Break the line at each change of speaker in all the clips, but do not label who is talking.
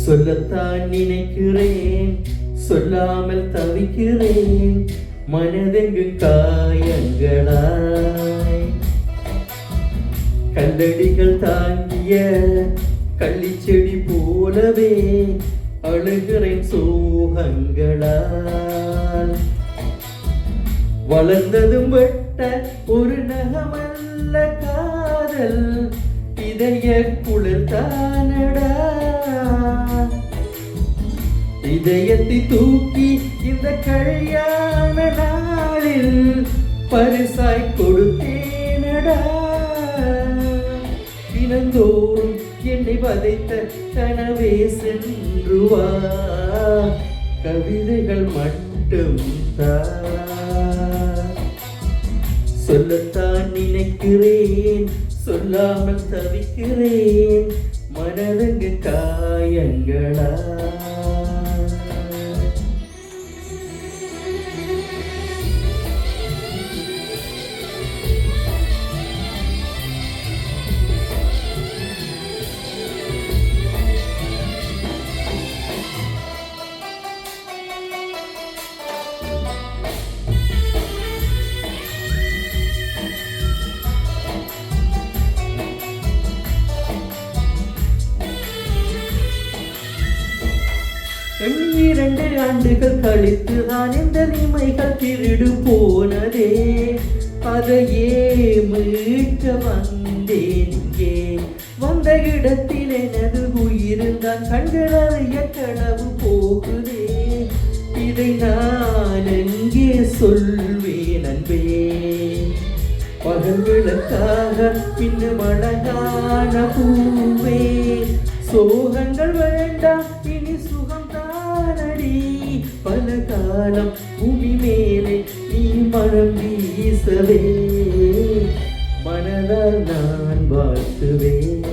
சொல்லத்தான் நினைக்கிறேன், சொல்லாமல் தவிக்கிறேன், மனதெங்கு காயங்களாய். கல்லடிகள் தாங்கிய கள்ளிச்செடி போலவே அழுகிறேன் சோகங்களால். வளர்ந்ததும் வெட்ட ஒரு நகமல்ல காதல், இதய குளிர் தானடா. இதயத்தை தூக்கி இந்த கல்யாண நாளில் பரிசாய் கொடுத்தேனடா. தினந்தோறும் என்னை வதைத்த கனவே சென்று வா, கவிதைகள் மட்டும் தா. சொல்லத்தான் நினைக்கிறேன், சொல்லாமல் தவிக்கிறேன், மனதங்கு காயங்களா. இரண்டு ஆண்டுகள் கழித்து நான் இந்த நிமைகள் திருடு போனதே, அதையே மீட்க வந்தேன். இங்கே வந்த இடத்தில் எனது உயிருந்தான் கண்களறிய கனவு போகுதே. இதை நான் எங்கே சொல்வேன் அன்பே, பகல்களுக்காக இன்னும் அழகான பூவே. சோகங்கள் வேண்டாம் இனி சுகம் தானடி, பல காலம் பூமி மேலே நீ மனம் வீசவே, மனதால் நான் வாழ்த்துவேன்.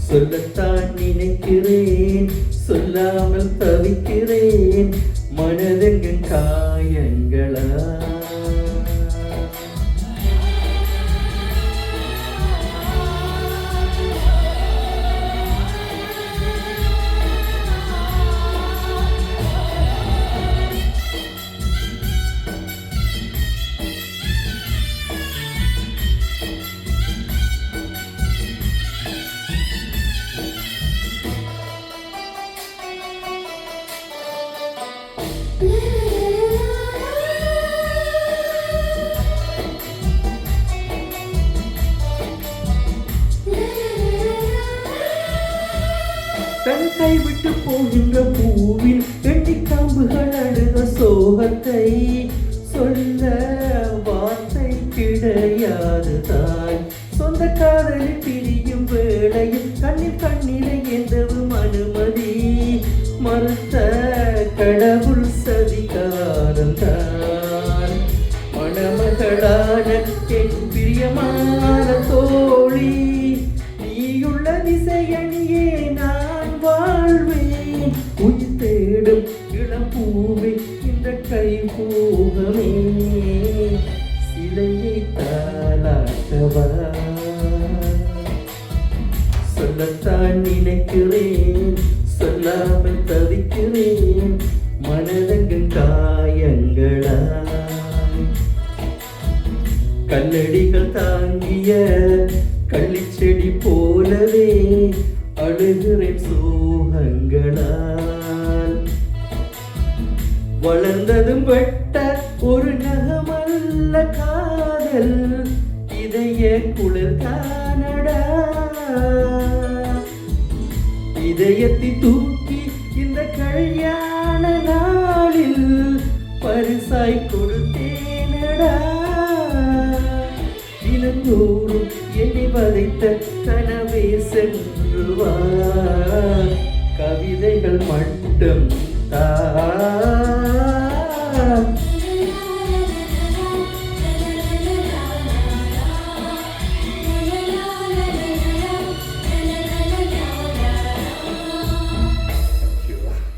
சொல்லத்தான் நினைக்கிறேன், சொல்லாமல் தவிக்கிறேன், மனதெங்கு காயங்களா. கண் கைவிட்டு போகின்ற பூவில் எண்ணிக்காம்புகள் அழுத சோகத்தை சொல்ல வார்த்தை கிடையாது தான். சொந்த காதலில் பிரியும் வேளையில் கண்ணில் கண்ணிலை எந்தவும் அனுமதி மறுத்த கடவுள் சதிகாரம் தான். மணமகளான என் பிரியமான தோழி, நீயுள்ள திசையணியே நான் வாழ்வேன். உயிர் தேடும் இளம் பூவே இந்த கை போகமே, சிலையை தாளாட்டவா. சொல்லத்தான் நினைக்கிறேன், சொல்லாமல் தவிக்கிறேன், மனதங்கு காயங்களா. கல்லடிகள் தாங்கிய கள்ளிச்செடி போலவே அழுகிறேன் சோகங்களால். வளர்ந்ததும் வெட்ட ஒரு நகமல்ல காதல், இதய குளிர் தானடா. இதயத்தை தூக்கி இந்த கல்யாண நாளில் பரிசாய் கொடுத்தேனடா. தினந்தோறும் என்னை வதைத்த கனவே சென்று வா, கவிதைகள் மட்டும் தா.